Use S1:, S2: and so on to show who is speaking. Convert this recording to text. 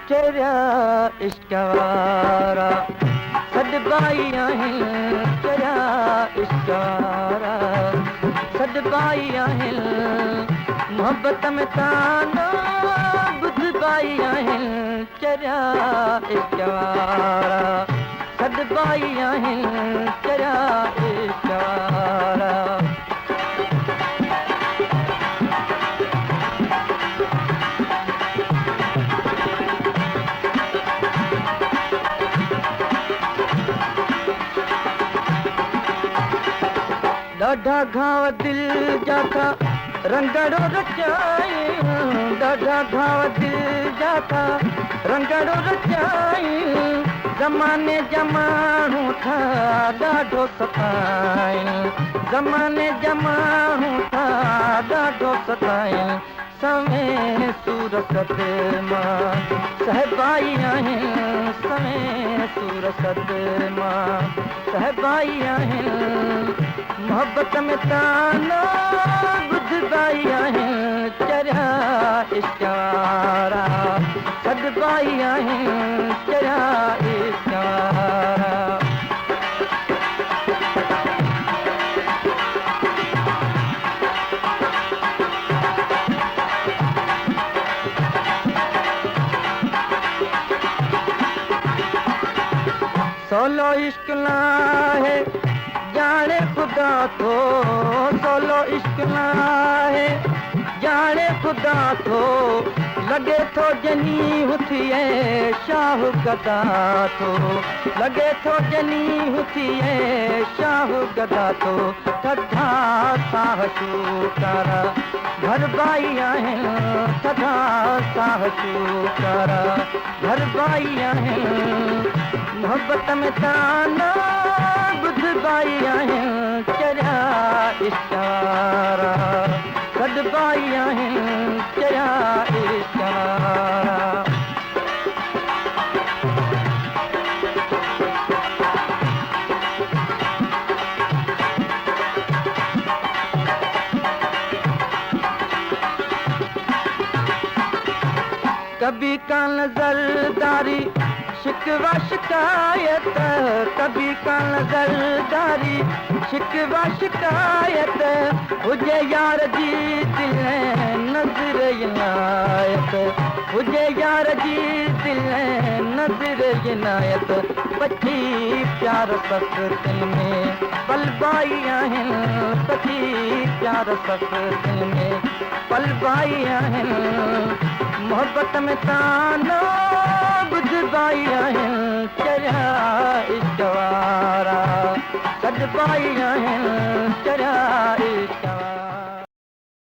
S1: चरिया इश्क वारा सॾबाई आहिनि चरिया इश्क वारा सॾबाई आहिनि मोहबत में ताना ॿुधबाई आहिनि चरिया इश्क वारा सॾबाई आहिनि चरिया इश्क वारा ॾाढा घाव दिल जा था रंगड़ो रचाई ॾाढा घाव दिल जा था रंगड़ो रचाई ज़माने जा माण्हू था ॾाढो सताई ज़माने जा माण्हू था ॾाढो सताई समय सूरत मां सहबाई आहिनि समय सूरत मां सहबाई आहिनि मोहब्बत में ताना ॿुधबाई आहिनि चरिया इश्क वारा सॾबाई आहिनि चरिया इश्क वारा सोलो इश्क ना है जाने खुदा थो सोलो इश्क ना है जाने खुदा थो लगे थो जनी हुथिए शाह गदा थो लगे थो जनी हुथिए शाह गदा थो थधा साह शूकारा भरबाई आहिनि थधा साह शूकारा भरबाई आहिनि मोहब्बत में ताना ॿुधबाई आहिनि चरिया इश्क वारा सॾबाई आहिनि चरिया इश्क वारा कभी का नजरदारी शिकवा शिकायत कभी का नजरदारी शिकवा शिकायत हुजे यार जी दिल नज़र इनायत हुजे यार जी दिल नज़र इनायत पची प्यार सख़्तन में पलबाई आहिनि पची प्यार सख़्तन में पलबाई आहिनि मोहब्बत में ताना ॿुधबाई आहिनि चरिया इश्क वारा सॾबाई आहिनि चरिया